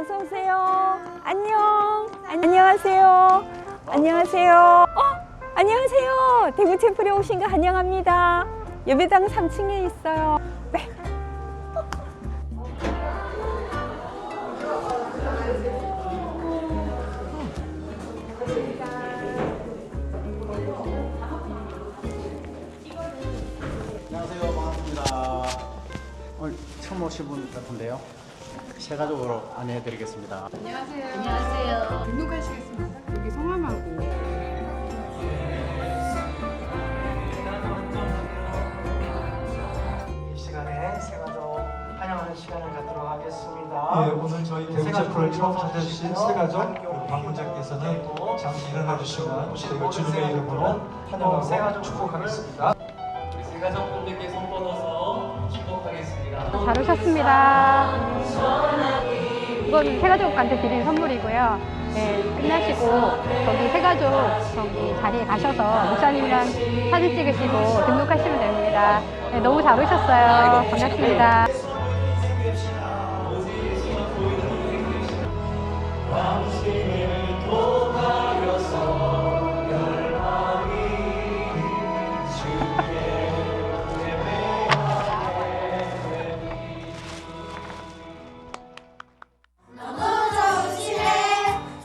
어서 오세요. 안녕. 안녕하세요. 안녕하세요. 안녕하세요. 대구 챔플에 오신 거 환영합니다. 예배당 3층에 있어요. 네. 안녕하세요. 반갑습니다. 오늘 처음 오신 분 같은데요. 세 가족으로 안내해드리겠습니다. 안녕하세요. 안녕하세요. 등록하시겠습니다. 여기 성함하고. 이 시간에 세 가족 환영하는 시간을 갖도록 하겠습니다. 예, 오늘 저희 대구 챔플을 처음 찾아주신 세 가족 그리고 방문자께서는 잠시 일어나 주시면 저희가 주님의 이름으로 세 환영하고 가족 축복하겠습니다. 우리 세 가족분들께 손 뻗어서 축복하겠습니다. 잘 오셨습니다. 이건 새가족한테 드린 선물이고요. 네, 끝나시고 저기 새가족 저기 자리에 가셔서 목사님이랑 사진 찍으시고 등록하시면 됩니다. 네, 너무 잘 오셨어요. 반갑습니다.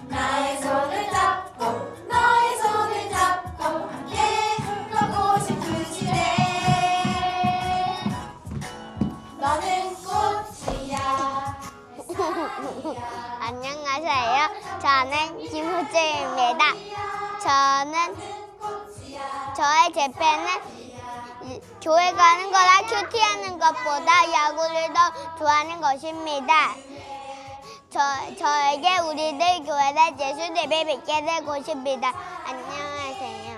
나의 손을 잡고 너의 손을 잡고 함께 가고 싶으시네. 너는 꽃이야. 안녕하세요. 저는 김우주입니다. 저의 제패는 교회 가는 거나 큐티하는 것보다 야구를 더 좋아하는 것입니다. 저에게 우리들 교회를 예수 예배 뵙게 될 곳입니다. 안녕하세요.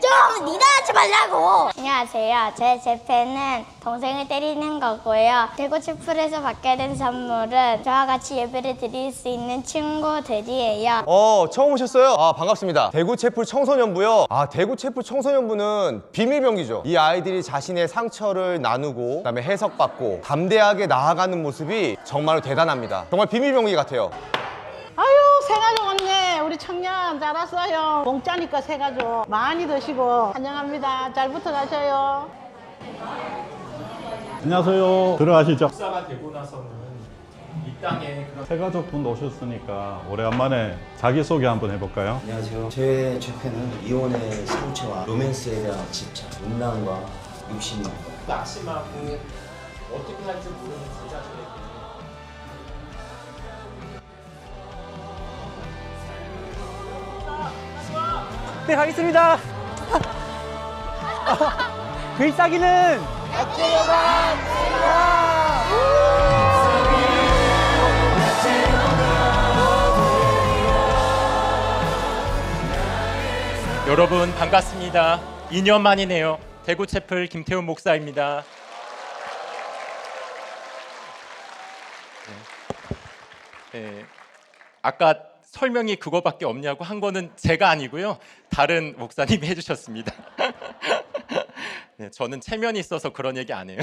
좀 니나하지 말라고. 안녕하세요. 제 제패는 동생을 때리는 거고요. 대구 챔플에서 받게 된 선물은 저와 같이 예배를 드릴 수 있는 친구들이에요. 처음 오셨어요? 반갑습니다. 대구 채플 청소년부요. 대구 채플 청소년부는 비밀병기죠. 이 아이들이 자신의 상처를 나누고 그다음에 해석받고 담대하게 나아가는 모습이 정말로 대단합니다. 정말 비밀병기 같아요. 아유, 새가족 왔네. 우리 청년 잘 왔어요. 공짜니까 새가족 많이 드시고 환영합니다. 잘 붙어가셔요. 안녕하세요. 들어가시죠. 목사가 되고 나서는 이 땅에 그런 새가족분 오셨으니까 오래간만에 자기소개 한번 해볼까요? 안녕하세요. 제 죄패는 이혼의 상처와 로맨스에 대한 집착, 음란과 욕심입니다. 낙심하고 어떻게 할지 모르는 제자들에게 네, 가겠습니다. 글싸기는 여러분 반갑습니다. 2년 만이네요. 대구 채플 김태훈 목사입니다. 네. 아까 설명이 그거밖에 없냐고 한 거는 제가 아니고요. 다른 목사님이 해주셨습니다. 네, 저는 체면이 있어서 그런 얘기 안 해요.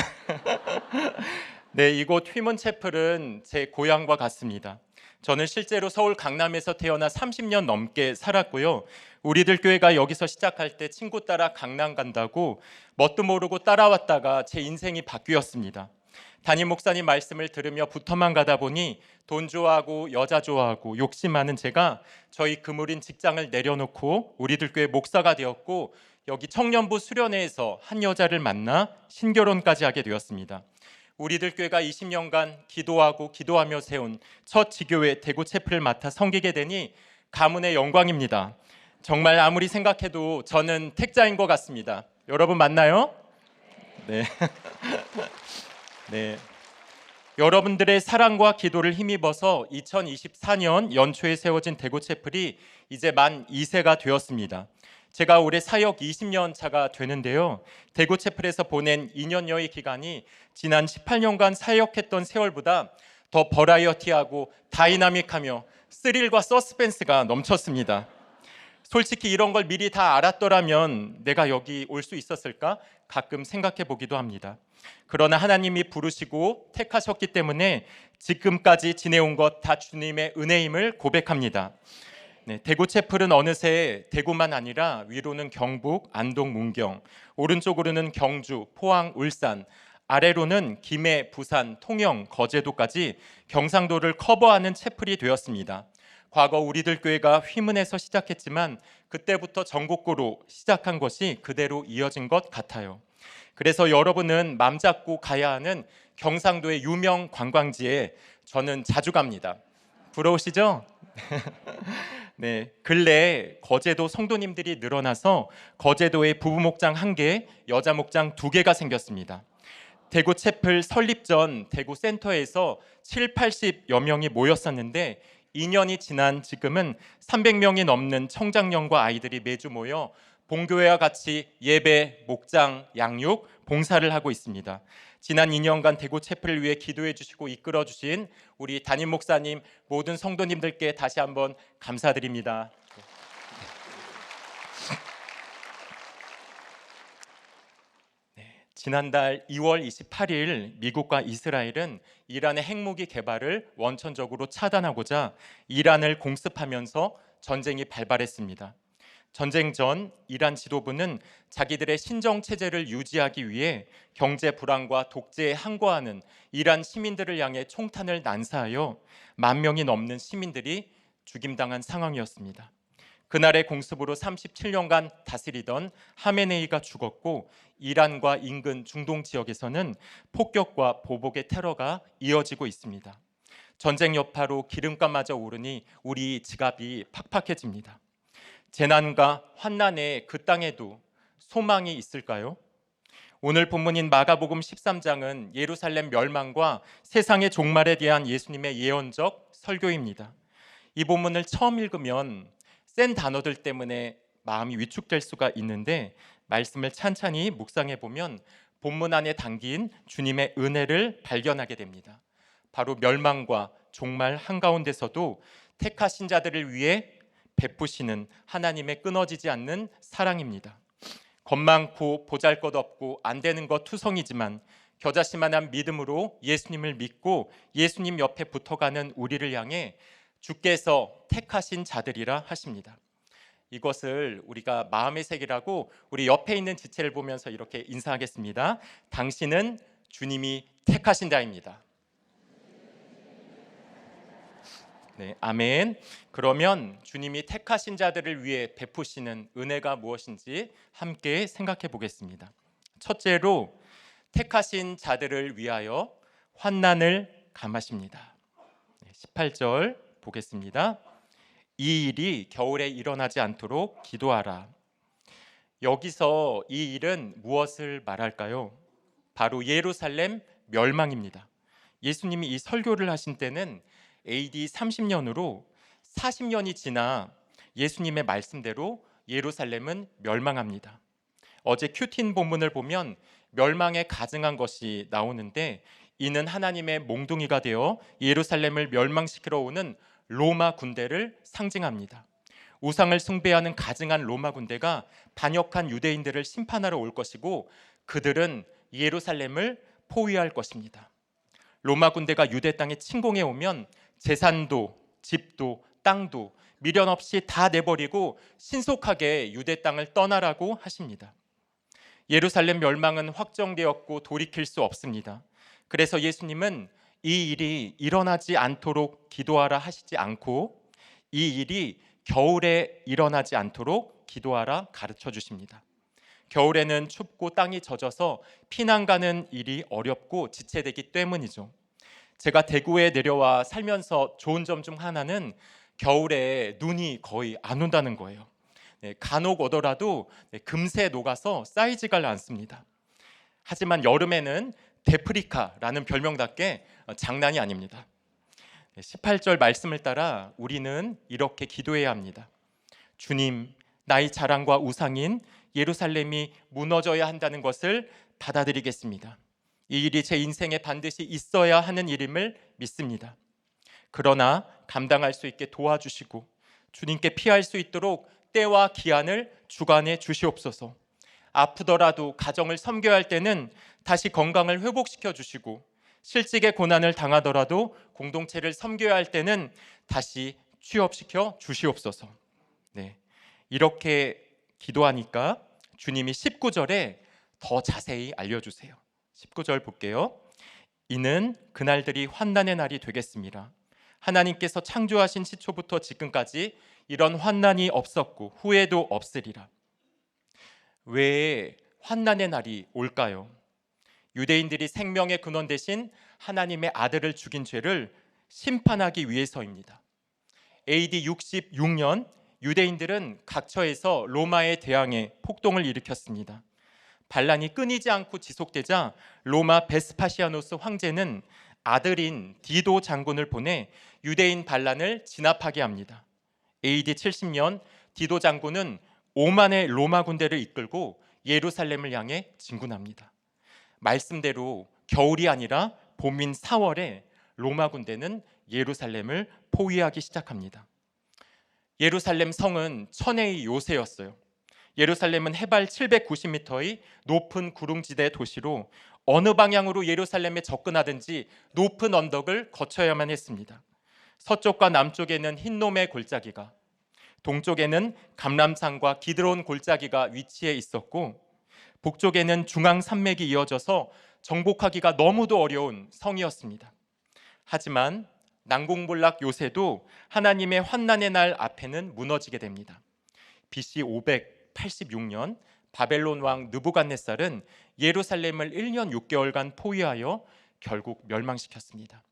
네, 이곳 휘문 채플은 제 고향과 같습니다. 저는 실제로 서울 강남에서 태어나 30년 넘게 살았고요. 우리들 교회가 여기서 시작할 때 친구 따라 강남 간다고 뭣도 모르고 따라왔다가 제 인생이 바뀌었습니다. 담임 목사님 말씀을 들으며 붙어만 가다 보니 돈 좋아하고 여자 좋아하고 욕심 많은 제가 저희 그물인 직장을 내려놓고 우리들 교회 목사가 되었고 여기 청년부 수련회에서 한 여자를 만나 신결혼까지 하게 되었습니다. 우리들 교회가 20년간 기도하고 기도하며 세운 첫 지교회 대구 채플을 맡아 섬기게 되니 가문의 영광입니다. 정말 아무리 생각해도 저는 택자인 것 같습니다. 여러분 맞나요? 네. 네. 여러분들의 사랑과 기도를 힘입어서 2024년 연초에 세워진 대구 채플이 이제 만 2세가 되었습니다. 제가 올해 사역 20년 차가 되는데요. 대구 채플에서 보낸 2년여의 기간이 지난 18년간 사역했던 세월보다 더 버라이어티하고 다이나믹하며 스릴과 서스펜스가 넘쳤습니다. 솔직히 이런 걸 미리 다 알았더라면 내가 여기 올 수 있었을까? 가끔 생각해 보기도 합니다. 그러나 하나님이 부르시고 택하셨기 때문에 지금까지 지내온 것 다 주님의 은혜임을 고백합니다. 대구채플은 어느새 대구만 아니라 위로는 경북, 안동, 문경, 오른쪽으로는 경주, 포항, 울산, 아래로는 김해, 부산, 통영, 거제도까지 경상도를 커버하는 채플이 되었습니다. 과거 우리들 교회가 휘문에서 시작했지만 그때부터 전국구로 시작한 것이 그대로 이어진 것 같아요. 그래서 여러분은 맘 잡고 가야 하는 경상도의 유명 관광지에 저는 자주 갑니다. 부러우시죠? 네, 근래 거제도 성도님들이 늘어나서 거제도에 부부 목장 1개, 여자 목장 2개가 생겼습니다. 대구 채플 설립 전 대구 센터에서 80여 명이 모였었는데 2년이 지난 지금은 300명이 넘는 청장년과 아이들이 매주 모여 본교회와 같이 예배, 목장, 양육, 봉사를 하고 있습니다. 지난 2년간 대구 채플을 위해 기도해 주시고 이끌어 주신 우리 담임 목사님, 모든 성도님들께 다시 한번 감사드립니다. 지난달 2월 28일 미국과 이스라엘은 이란의 핵무기 개발을 원천적으로 차단하고자 이란을 공습하면서 전쟁이 발발했습니다. 전쟁 전 이란 지도부는 자기들의 신정 체제를 유지하기 위해 경제 불안과 독재에 항거하는 이란 시민들을 향해 총탄을 난사하여 10,000명이 넘는 시민들이 죽임당한 상황이었습니다. 그날의 공습으로 37년간 다스리던 하메네이가 죽었고 이란과 인근 중동 지역에서는 폭격과 보복의 테러가 이어지고 있습니다. 전쟁 여파로 기름값마저 오르니 우리 지갑이 팍팍해집니다. 재난과 환난의 그 땅에도 소망이 있을까요? 오늘 본문인 마가복음 13장은 예루살렘 멸망과 세상의 종말에 대한 예수님의 예언적 설교입니다. 이 본문을 처음 읽으면 센 단어들 때문에 마음이 위축될 수가 있는데 말씀을 찬찬히 묵상해 보면 본문 안에 담긴 주님의 은혜를 발견하게 됩니다. 바로 멸망과 종말 한가운데서도 택하신 자들을 위해 베푸시는 하나님의 끊어지지 않는 사랑입니다. 겁 많고 보잘것없고 안 되는 것 투성이지만 겨자씨만한 믿음으로 예수님을 믿고 예수님 옆에 붙어가는 우리를 향해 주께서 택하신 자들이라 하십니다. 이것을 우리가 마음의 색이라고 우리 옆에 있는 지체를 보면서 이렇게 인사하겠습니다. 당신은 주님이 택하신 자입니다. 네, 아멘. 그러면 주님이 택하신 자들을 위해 베푸시는 은혜가 무엇인지 함께 생각해 보겠습니다. 첫째로 택하신 자들을 위하여 환난을 감하십니다. 18절 보겠습니다. 이 일이 겨울에 일어나지 않도록 기도하라. 여기서 이 일은 무엇을 말할까요? 바로 예루살렘 멸망입니다. 예수님이 이 설교를 하신 때는 AD 30년으로 40년이 지나 예수님의 말씀대로 예루살렘은 멸망합니다. 어제 큐틴 본문을 보면 멸망에 가증한 것이 나오는데 이는 하나님의 몽둥이가 되어 예루살렘을 멸망시키러 오는 로마 군대를 상징합니다. 우상을 숭배하는 가증한 로마 군대가 반역한 유대인들을 심판하러 올 것이고 그들은 예루살렘을 포위할 것입니다. 로마 군대가 유대 땅에 침공해 오면 재산도 집도 땅도 미련 없이 다 내버리고 신속하게 유대 땅을 떠나라고 하십니다. 예루살렘 멸망은 확정되었고 돌이킬 수 없습니다. 그래서 예수님은 이 일이 일어나지 않도록 기도하라 하시지 않고 이 일이 겨울에 일어나지 않도록 기도하라 가르쳐 주십니다. 겨울에는 춥고 땅이 젖어서 피난 가는 일이 어렵고 지체되기 때문이죠. 제가 대구에 내려와 살면서 좋은 점 중 하나는 겨울에 눈이 거의 안 온다는 거예요. 간혹 오더라도 금세 녹아서 쌓이지가 않습니다. 하지만 여름에는 데프리카라는 별명답게 장난이 아닙니다. 18절 말씀을 따라 우리는 이렇게 기도해야 합니다. 주님, 나의 자랑과 우상인 예루살렘이 무너져야 한다는 것을 받아들이겠습니다. 이 일이 제 인생에 반드시 있어야 하는 일임을 믿습니다. 그러나 감당할 수 있게 도와주시고 주님께 피할 수 있도록 때와 기한을 주관해 주시옵소서. 아프더라도 가정을 섬겨야 할 때는 다시 건강을 회복시켜 주시고, 실직의 고난을 당하더라도 공동체를 섬겨야 할 때는 다시 취업시켜 주시옵소서. 네, 이렇게 기도하니까 주님이 19절에 더 자세히 알려주세요. 19절 볼게요. 이는 그날들이 환난의 날이 되겠습니다. 하나님께서 창조하신 시초부터 지금까지 이런 환난이 없었고 후에도 없으리라. 왜 환난의 날이 올까요? 유대인들이 생명의 근원 대신 하나님의 아들을 죽인 죄를 심판하기 위해서입니다. AD 66년 유대인들은 각처에서 로마에 대항해 폭동을 일으켰습니다. 반란이 끊이지 않고 지속되자 로마 베스파시아노스 황제는 아들인 디도 장군을 보내 유대인 반란을 진압하게 합니다. AD 70년 디도 장군은 5만의 로마 군대를 이끌고 예루살렘을 향해 진군합니다. 말씀대로 겨울이 아니라 봄인 4월에 로마 군대는 예루살렘을 포위하기 시작합니다. 예루살렘 성은 천혜의 요새였어요. 예루살렘은 해발 790m의 높은 구릉지대 도시로 어느 방향으로 예루살렘에 접근하든지 높은 언덕을 거쳐야만 했습니다. 서쪽과 남쪽에는 흰놈의 골짜기가, 동쪽에는 감람산과 기드론 골짜기가 위치해 있었고, 북쪽에는 중앙 산맥이 이어져서 정복하기가 너무도 어려운 성이었습니다. 하지만 난공불락 요새도 하나님의 환난의 날 앞에는 무너지게 됩니다. BC 586년 바벨론 왕 느부갓네살은 예루살렘을 1년 6개월간 포위하여 결국 멸망시켰습니다.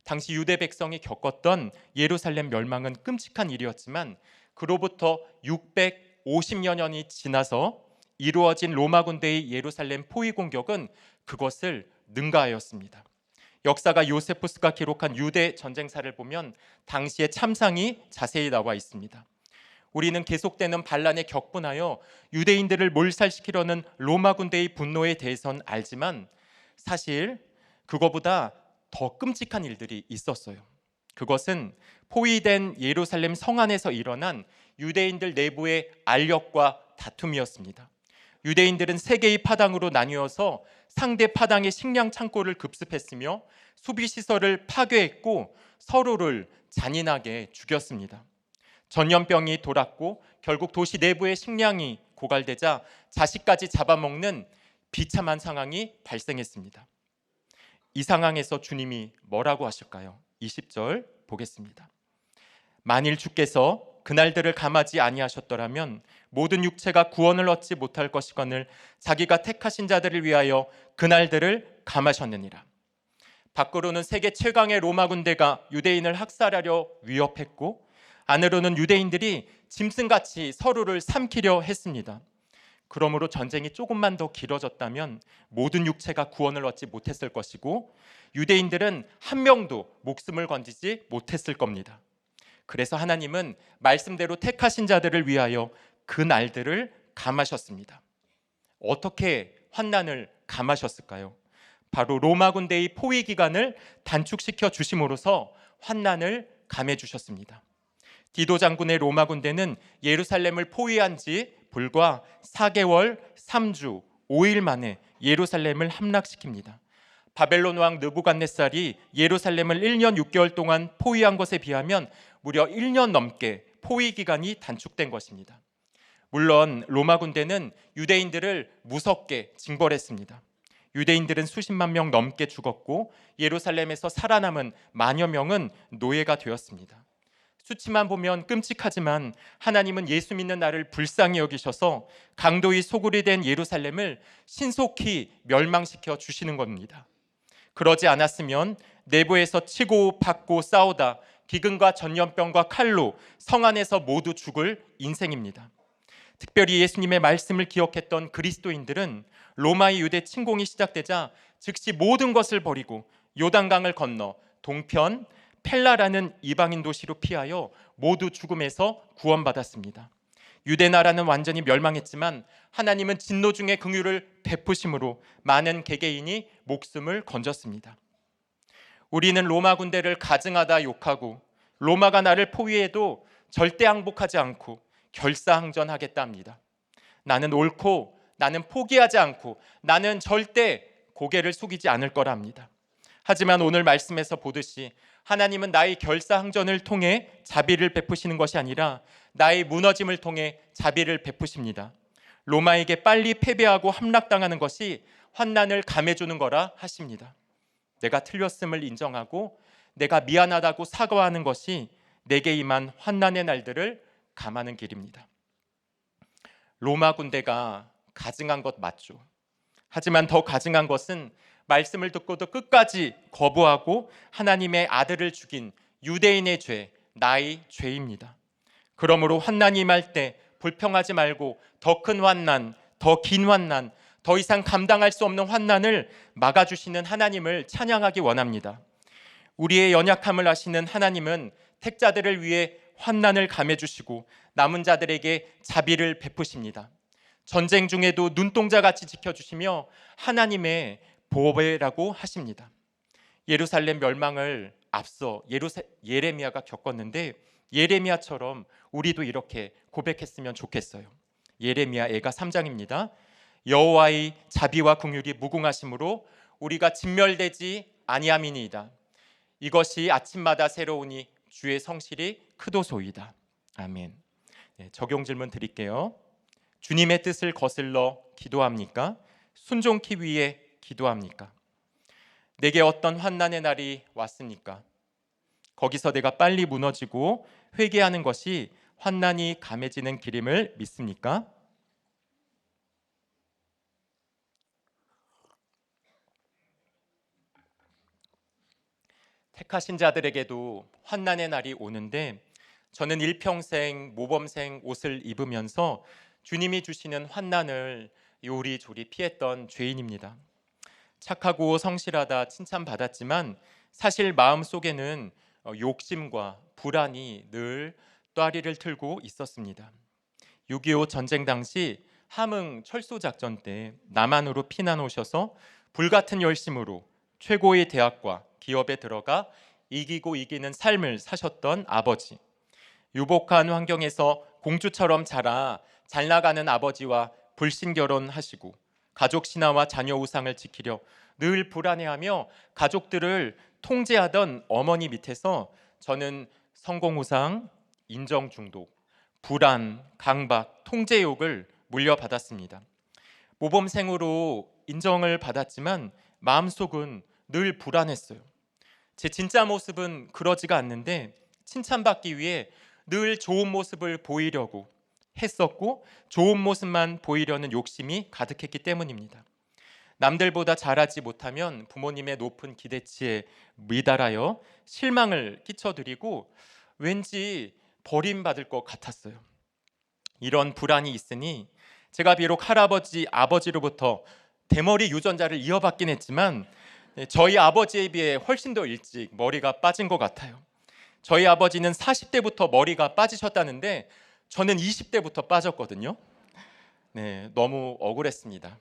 당시 유대 백성이 겪었던 예루살렘 멸망은 끔찍한 일이었지만 그로부터 650여 년이 지나서 이루어진 로마 군대의 예루살렘 포위 공격은 그것을 능가하였습니다. 역사가 요세푸스가 기록한 유대 전쟁사를 보면 당시의 참상이 자세히 나와 있습니다. 우리는 계속되는 반란에 격분하여 유대인들을 몰살시키려는 로마 군대의 분노에 대해선 알지만 사실 그거보다 더 끔찍한 일들이 있었어요. 그것은 포위된 예루살렘 성 안에서 일어난 유대인들 내부의 알력과 다툼이었습니다. 유대인들은 세 개의 파당으로 나뉘어서 상대 파당의 식량 창고를 급습했으며 수비시설을 파괴했고 서로를 잔인하게 죽였습니다. 전염병이 돌았고 결국 도시 내부의 식량이 고갈되자 자식까지 잡아먹는 비참한 상황이 발생했습니다. 이 상황에서 주님이 뭐라고 하실까요? 20절 보겠습니다. 만일 주께서 그날들을 감하지 아니하셨더라면 모든 육체가 구원을 얻지 못할 것이거늘 자기가 택하신 자들을 위하여 그날들을 감하셨느니라. 밖으로는 세계 최강의 로마 군대가 유대인을 학살하려 위협했고 안으로는 유대인들이 짐승같이 서로를 삼키려 했습니다. 그러므로 전쟁이 조금만 더 길어졌다면 모든 육체가 구원을 얻지 못했을 것이고 유대인들은 한 명도 목숨을 건지지 못했을 겁니다. 그래서 하나님은 말씀대로 택하신 자들을 위하여 그 날들을 감하셨습니다. 어떻게 환난을 감하셨을까요? 바로 로마 군대의 포위 기간을 단축시켜 주심으로써 환난을 감해 주셨습니다. 디도 장군의 로마 군대는 예루살렘을 포위한 지 불과 4개월 3주 5일 만에 예루살렘을 함락시킵니다. 바벨론 왕 느부갓네살이 예루살렘을 1년 6개월 동안 포위한 것에 비하면 무려 1년 넘게 포위 기간이 단축된 것입니다. 물론 로마 군대는 유대인들을 무섭게 징벌했습니다. 유대인들은 수십만 명 넘게 죽었고 예루살렘에서 살아남은 만여 명은 노예가 되었습니다. 수치만 보면 끔찍하지만 하나님은 예수 믿는 나를 불쌍히 여기셔서 강도의 소굴이 된 예루살렘을 신속히 멸망시켜 주시는 겁니다. 그러지 않았으면 내부에서 치고 받고 싸우다 기근과 전염병과 칼로 성 안에서 모두 죽을 인생입니다. 특별히 예수님의 말씀을 기억했던 그리스도인들은 로마의 유대 침공이 시작되자 즉시 모든 것을 버리고 요단강을 건너 동편 펠라라는 이방인 도시로 피하여 모두 죽음에서 구원받았습니다. 유대 나라는 완전히 멸망했지만 하나님은 진노 중에 긍휼을 베푸심으로 많은 개개인이 목숨을 건졌습니다. 우리는 로마 군대를 가증하다 욕하고 로마가 나를 포위해도 절대 항복하지 않고 결사항전하겠다 합니다. 나는 옳고 나는 포기하지 않고 나는 절대 고개를 숙이지 않을 거랍니다. 하지만 오늘 말씀에서 보듯이 하나님은 나의 결사항전을 통해 자비를 베푸시는 것이 아니라 나의 무너짐을 통해 자비를 베푸십니다. 로마에게 빨리 패배하고 함락당하는 것이 환난을 감해주는 거라 하십니다. 내가 틀렸음을 인정하고 내가 미안하다고 사과하는 것이 내게 임한 환난의 날들을 감하는 길입니다. 로마 군대가 가증한 것 맞죠. 하지만 더 가증한 것은 말씀을 듣고도 끝까지 거부하고 하나님의 아들을 죽인 유대인의 죄, 나의 죄입니다. 그러므로 환난이 임할 때 불평하지 말고 더 큰 환난, 더 긴 환난, 더 이상 감당할 수 없는 환난을 막아주시는 하나님을 찬양하기 원합니다. 우리의 연약함을 아시는 하나님은 택자들을 위해 환난을 감해주시고 남은 자들에게 자비를 베푸십니다. 전쟁 중에도 눈동자같이 지켜주시며 하나님의 보배라고 하십니다. 예루살렘 멸망을 앞서 예레미야가 겪었는데 예레미야처럼 우리도 이렇게 고백했으면 좋겠어요. 예레미야 애가 3장입니다. 여호와의 자비와 긍휼이 무궁하심으로 우리가 진멸되지 아니함이니이다. 이것이 아침마다 새로우니 주의 성실이 크도소이다. 아멘. 적용 질문 드릴게요. 주님의 뜻을 거슬러 기도합니까? 순종키 위해 기도합니까? 내게 어떤 환난의 날이 왔습니까? 거기서 내가 빨리 무너지고 회개하는 것이 환난이 감해지는 길임을 믿습니까? 택하신 자들에게도 환난의 날이 오는데 저는 일평생 모범생 옷을 입으면서 주님이 주시는 환난을 요리조리 피했던 죄인입니다. 착하고 성실하다 칭찬받았지만 사실 마음속에는 욕심과 불안이 늘 또아리를 틀고 있었습니다. 6.25 전쟁 당시 함흥 철수작전 때 남한으로 피난 오셔서 불같은 열심으로 최고의 대학과 기업에 들어가 이기고 이기는 삶을 사셨던 아버지, 유복한 환경에서 공주처럼 자라 잘 나가는 아버지와 불신 결혼하시고 가족 신화와 자녀 우상을 지키려 늘 불안해하며 가족들을 통제하던 어머니 밑에서 저는 성공우상, 인정 중독, 불안, 강박, 통제욕을 물려받았습니다. 모범생으로 인정을 받았지만 마음속은 늘 불안했어요. 제 진짜 모습은 그러지가 않는데 칭찬받기 위해 늘 좋은 모습을 보이려고 했었고 좋은 모습만 보이려는 욕심이 가득했기 때문입니다. 남들보다 잘하지 못하면 부모님의 높은 기대치에 미달하여 실망을 끼쳐드리고 왠지 버림받을 것 같았어요. 이런 불안이 있으니 제가 비록 할아버지, 아버지로부터 대머리 유전자를 이어받긴 했지만 저희 아버지에 비해 훨씬 더 일찍 머리가 빠진 것 같아요. 저희 아버지는 40대부터 머리가 빠지셨다는데 저는 20대부터 빠졌거든요. 너무 억울했습니다.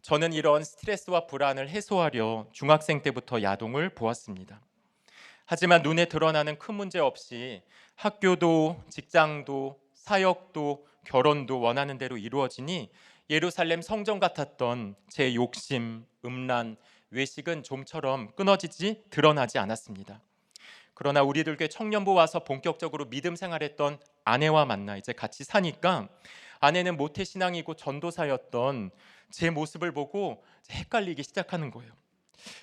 저는 이런 스트레스와 불안을 해소하려 중학생 때부터 야동을 보았습니다. 하지만 눈에 드러나는 큰 문제 없이 학교도 직장도 사역도 결혼도 원하는 대로 이루어지니 예루살렘 성전 같았던 제 욕심, 음란, 외식은 좀처럼 끊어지지 드러나지 않았습니다. 그러나 우리들 교회 청년부 와서 본격적으로 믿음 생활했던 아내와 만나 이제 같이 사니까 아내는 모태신앙이고 전도사였던 제 모습을 보고 헷갈리기 시작하는 거예요.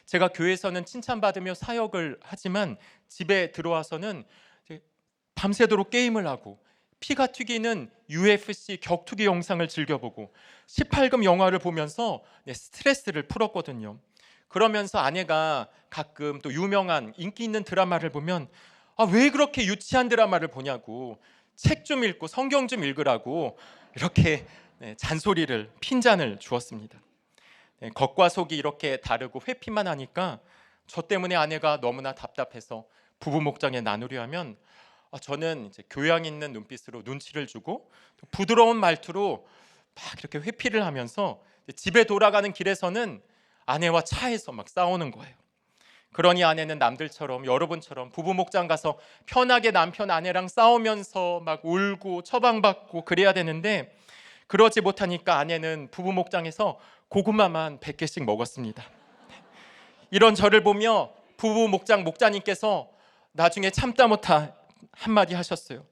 제가 교회에서는 칭찬받으며 사역을 하지만 집에 들어와서는 밤새도록 게임을 하고 피가 튀기는 UFC 격투기 영상을 즐겨보고 18금 영화를 보면서 스트레스를 풀었거든요. 그러면서 아내가 가끔 또 유명한 인기 있는 드라마를 보면 왜 그렇게 유치한 드라마를 보냐고 책 좀 읽고 성경 좀 읽으라고 이렇게 잔소리를 핀잔을 주었습니다. 겉과 속이 이렇게 다르고 회피만 하니까 저 때문에 아내가 너무나 답답해서 부부 목장에 나누려 하면 저는 이제 교양 있는 눈빛으로 눈치를 주고 부드러운 말투로 막 이렇게 회피를 하면서 집에 돌아가는 길에서는 아내와 차에서 막 싸우는 거예요. 그러니 아내는 남들처럼 여러분처럼 부부 목장 가서 편하게 남편 아내랑 싸우면서 막 울고 처방받고 그래야 되는데 그러지 못하니까 아내는 부부 목장에서 고구마만 100개씩 먹었습니다. 이런 저를 보며 부부 목장 목자님께서 나중에 참다 못한 한마디 하셨어요.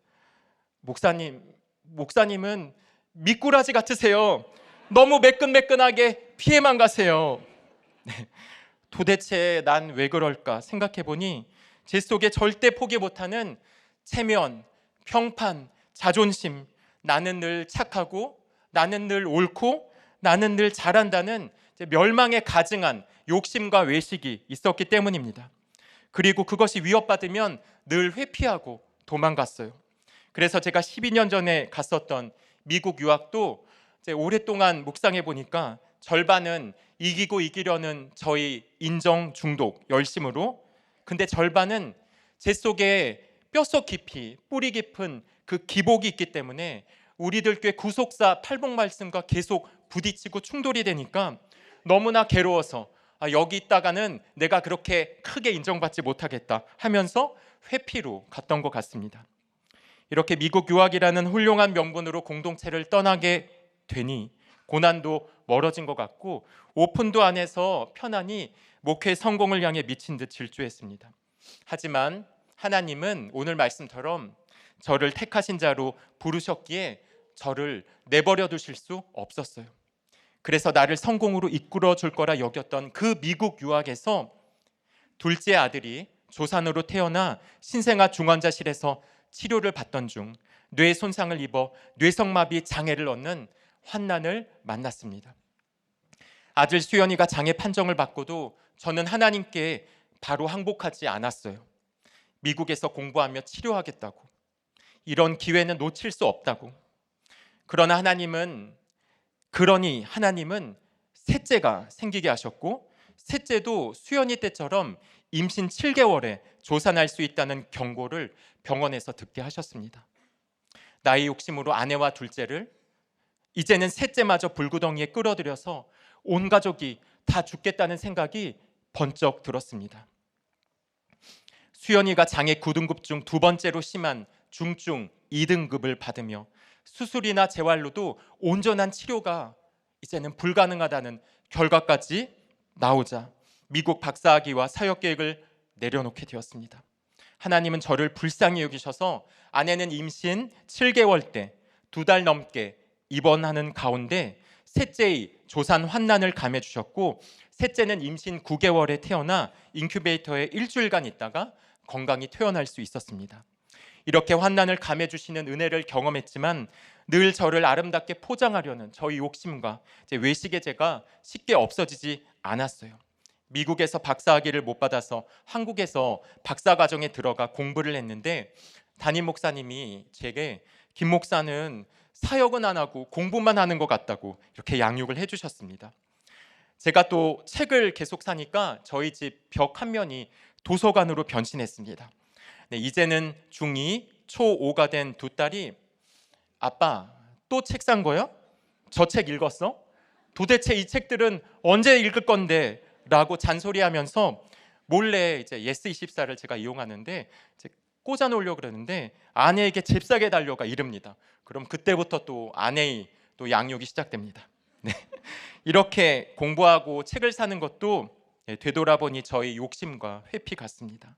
목사님은 미꾸라지 같으세요. 너무 매끈매끈하게 피해만 가세요. 네. 도대체 난 왜 그럴까 생각해 보니 제 속에 절대 포기 못하는 체면, 평판, 자존심, 나는 늘 착하고 나는 늘 옳고 나는 늘 잘한다는 멸망에 가증한 욕심과 외식이 있었기 때문입니다. 그리고 그것이 위협받으면 늘 회피하고 도망갔어요. 그래서 제가 12년 전에 갔었던 미국 유학도 이제 오랫동안 묵상해 보니까 절반은 이기고 이기려는 저희 인정 중독 열심으로, 근데 절반은 제 속에 뼛속 깊이 뿌리 깊은 그 기복이 있기 때문에 우리들 꽤 구속사 팔복 말씀과 계속 부딪히고 충돌이 되니까 너무나 괴로워서 여기 있다가는 내가 그렇게 크게 인정받지 못하겠다 하면서 회피로 갔던 것 같습니다. 이렇게 미국 유학이라는 훌륭한 명분으로 공동체를 떠나게 되니 고난도 멀어진 것 같고 오픈도 안에서 편안히 목회 성공을 향해 미친 듯 질주했습니다. 하지만 하나님은 오늘 말씀처럼 저를 택하신 자로 부르셨기에 저를 내버려 두실 수 없었어요. 그래서 나를 성공으로 이끌어 줄 거라 여겼던 그 미국 유학에서 둘째 아들이 조산으로 태어나 신생아 중환자실에서 치료를 받던 중 뇌 손상을 입어 뇌성마비 장애를 얻는 환난을 만났습니다. 아들 수연이가 장애 판정을 받고도 저는 하나님께 바로 항복하지 않았어요. 미국에서 공부하며 치료하겠다고, 이런 기회는 놓칠 수 없다고. 그러나 하나님은 셋째가 생기게 하셨고 셋째도 수연이 때처럼 임신 7개월에 조산할 수 있다는 경고를 병원에서 듣게 하셨습니다. 나의 욕심으로 아내와 둘째를, 이제는 셋째마저 불구덩이에 끌어들여서 온 가족이 다 죽겠다는 생각이 번쩍 들었습니다. 수연이가 장애 9등급 중 두 번째로 심한 중증 2등급을 받으며 수술이나 재활로도 온전한 치료가 이제는 불가능하다는 결과까지 나오자 미국 박사학위와 사역계획을 내려놓게 되었습니다. 하나님은 저를 불쌍히 여기셔서 아내는 임신 7개월 때 2달 넘게 입원하는 가운데 셋째의 조산 환난을 감해 주셨고 셋째는 임신 9개월에 태어나 인큐베이터에 일주일간 있다가 건강히 퇴원할 수 있었습니다. 이렇게 환난을 감해 주시는 은혜를 경험했지만 늘 저를 아름답게 포장하려는 저희 욕심과 외식의 죄가 쉽게 없어지지 않았어요. 미국에서 박사학위를 못 받아서 한국에서 박사과정에 들어가 공부를 했는데 담임 목사님이 제게 김 목사는 사역은 안 하고 공부만 하는 것 같다고 이렇게 양육을 해주셨습니다. 제가 또 책을 계속 사니까 저희 집 벽 한 면이 도서관으로 변신했습니다. 네, 이제는 중2, 초5가 된 두 딸이 아빠 또 책 산 거야? 저 책 읽었어? 도대체 이 책들은 언제 읽을 건데? 라고 잔소리하면서 몰래 이제 예스24를 제가 이용하는데 꽂아 놓으려고 그러는데 아내에게 잽싸게 달려가 이릅니다. 그럼 그때부터 또 아내의 또 양육이 시작됩니다. 네. 이렇게 공부하고 책을 사는 것도 되돌아보니 저희 욕심과 회피 같습니다.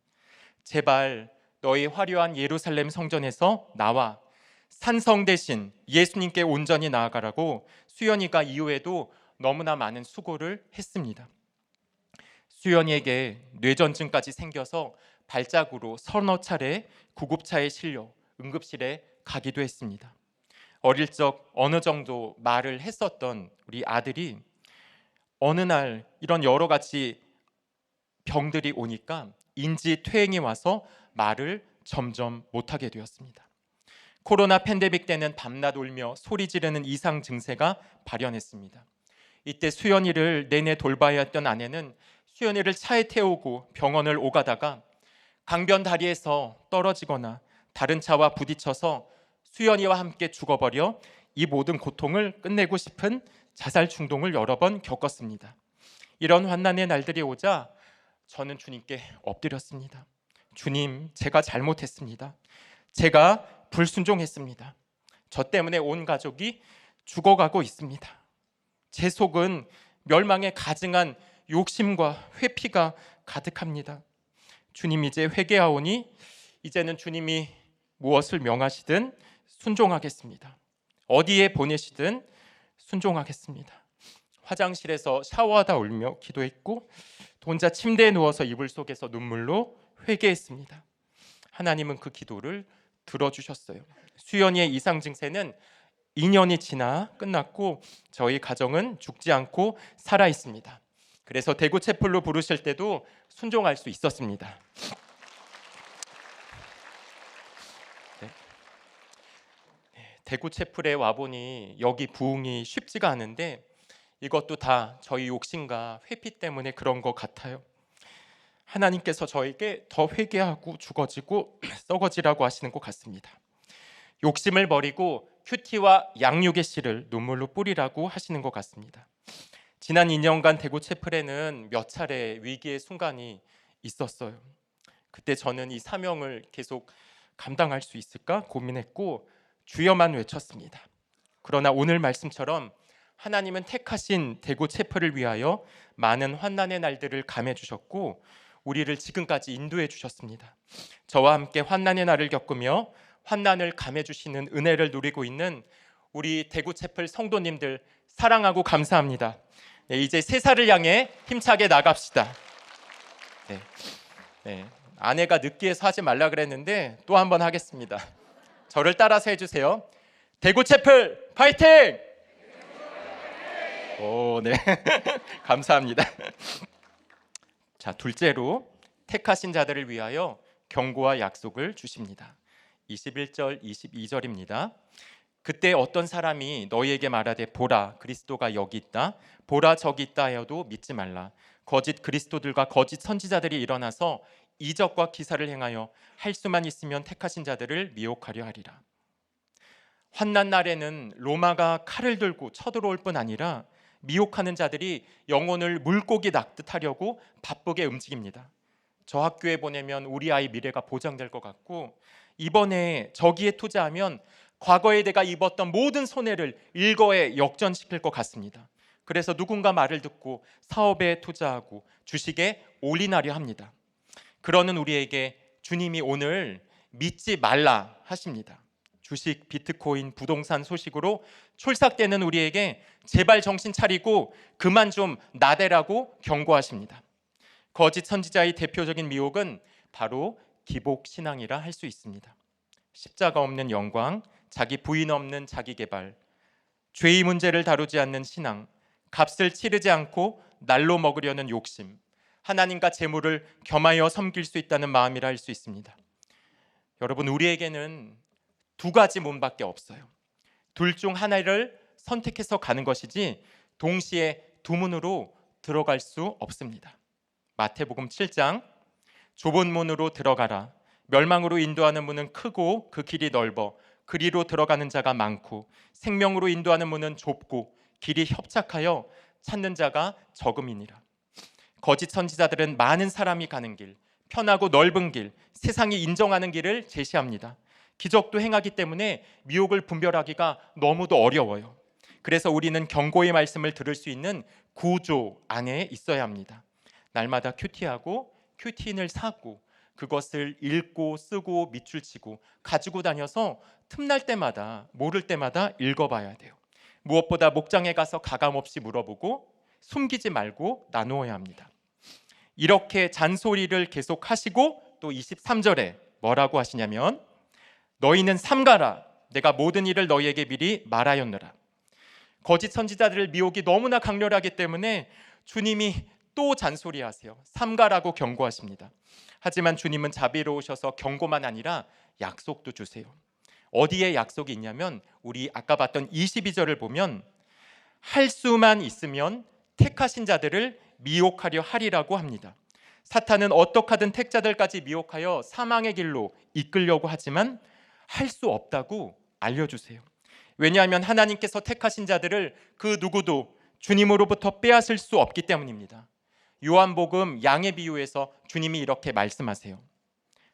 제발 너희 화려한 예루살렘 성전에서 나와 산성 대신 예수님께 온전히 나아가라고 수연이가 이후에도 너무나 많은 수고를 했습니다. 수연이에게 뇌전증까지 생겨서 발작으로 서너 차례 구급차에 실려 응급실에 가기도 했습니다. 어릴 적 어느 정도 말을 했었던 우리 아들이 어느 날 이런 여러 가지 병들이 오니까 인지퇴행이 와서 말을 점점 못하게 되었습니다. 코로나 팬데믹 때는 밤낮 울며 소리 지르는 이상 증세가 발현했습니다. 이때 수연이를 내내 돌봐야 했던 아내는 수연이를 차에 태우고 병원을 오가다가 강변 다리에서 떨어지거나 다른 차와 부딪혀서 수연이와 함께 죽어버려 이 모든 고통을 끝내고 싶은 자살 충동을 여러 번 겪었습니다. 이런 환난의 날들이 오자 저는 주님께 엎드렸습니다. 주님, 제가 잘못했습니다. 제가 불순종했습니다. 저 때문에 온 가족이 죽어가고 있습니다. 제 속은 멸망에 가증한 욕심과 회피가 가득합니다. 주님, 이제 회개하오니 이제는 주님이 무엇을 명하시든 순종하겠습니다. 어디에 보내시든 순종하겠습니다. 화장실에서 샤워하다 울며 기도했고 혼자 침대에 누워서 이불 속에서 눈물로 회개했습니다. 하나님은 그 기도를 들어주셨어요. 수연이의 이상 증세는 2년이 지나 끝났고 저희 가정은 죽지 않고 살아 있습니다. 그래서 대구 채플로 부르실 때도 순종할 수 있었습니다. 대구 채플에 와보니 여기 부흥이 쉽지가 않은데 이것도 다 저희 욕심과 회피 때문에 그런 것 같아요. 하나님께서 저에게 더 회개하고 죽어지고 썩어지라고 하시는 것 같습니다. 욕심을 버리고 큐티와 양육의 씨를 눈물로 뿌리라고 하시는 것 같습니다. 지난 2년간 대구 채플에는 몇 차례 위기의 순간이 있었어요. 그때 저는 이 사명을 계속 감당할 수 있을까 고민했고 주여만 외쳤습니다. 그러나 오늘 말씀처럼 하나님은 택하신 대구 채플을 위하여 많은 환난의 날들을 감해 주셨고 우리를 지금까지 인도해 주셨습니다. 저와 함께 환난의 날을 겪으며 환난을 감해 주시는 은혜를 누리고 있는 우리 대구 채플 성도님들 사랑하고 감사합니다. 네, 이제 새 살을 향해 힘차게 나갑시다. 아내가 느끼해서 하지 말라 그랬는데 또 한 번 하겠습니다. 저를 따라서 해주세요. 대구 채플 파이팅! 오, 네. 감사합니다. 자, 둘째로 택하신 자들을 위하여 경고와 약속을 주십니다. 21절, 22절입니다. 그때 어떤 사람이 너희에게 말하되 보라 그리스도가 여기 있다 보라 저기 있다 하여도 믿지 말라. 거짓 그리스도들과 거짓 선지자들이 일어나서 이적과 기사를 행하여 할 수만 있으면 택하신 자들을 미혹하려 하리라. 환난 날에는 로마가 칼을 들고 쳐들어올 뿐 아니라 미혹하는 자들이 영혼을 물고기 낚듯 하려고 바쁘게 움직입니다. 저 학교에 보내면 우리 아이 미래가 보장될 것 같고 이번에 저기에 투자하면 과거에 내가 입었던 모든 손해를 일거에 역전시킬 것 같습니다. 그래서 누군가 말을 듣고 사업에 투자하고 주식에 올인하려 합니다. 그러는 우리에게 주님이 오늘 믿지 말라 하십니다. 주식, 비트코인, 부동산 소식으로 촐싹대는 우리에게 제발 정신 차리고 그만 좀 나대라고 경고하십니다. 거짓 선지자의 대표적인 미혹은 바로 기복신앙이라 할 수 있습니다. 십자가 없는 영광, 자기 부인 없는 자기 개발, 죄의 문제를 다루지 않는 신앙, 값을 치르지 않고 날로 먹으려는 욕심, 하나님과 재물을 겸하여 섬길 수 있다는 마음이라 할 수 있습니다. 여러분, 우리에게는 두 가지 문밖에 없어요. 둘 중 하나를 선택해서 가는 것이지 동시에 두 문으로 들어갈 수 없습니다. 마태복음 7장 좁은 문으로 들어가라. 멸망으로 인도하는 문은 크고 그 길이 넓어 그리로 들어가는 자가 많고 생명으로 인도하는 문은 좁고 길이 협착하여 찾는 자가 적음이니라. 거짓 선지자들은 많은 사람이 가는 길, 편하고 넓은 길, 세상이 인정하는 길을 제시합니다. 기적도 행하기 때문에 미혹을 분별하기가 너무도 어려워요. 그래서 우리는 경고의 말씀을 들을 수 있는 구조 안에 있어야 합니다. 날마다 큐티하고 큐티인을 사고 그것을 읽고 쓰고 밑줄 치고 가지고 다녀서 틈날 때마다 모를 때마다 읽어봐야 돼요. 무엇보다 목장에 가서 가감없이 물어보고 숨기지 말고 나누어야 합니다. 이렇게 잔소리를 계속 하시고 또 23절에 뭐라고 하시냐면 너희는 삼가라 내가 모든 일을 너희에게 미리 말하였노라. 거짓 선지자들을 미혹이 너무나 강렬하기 때문에 주님이 또 잔소리하세요. 삼가라고 경고하십니다. 하지만 주님은 자비로우셔서 경고만 아니라 약속도 주세요. 어디에 약속이 있냐면 우리 아까 봤던 22절을 보면 할 수만 있으면 택하신 자들을 미혹하려 하리라고 합니다. 사탄은 어떻게 하든 택자들까지 미혹하여 사망의 길로 이끌려고 하지만 할 수 없다고 알려주세요. 왜냐하면 하나님께서 택하신 자들을 그 누구도 주님으로부터 빼앗을 수 없기 때문입니다. 요한복음 양의 비유에서 주님이 이렇게 말씀하세요.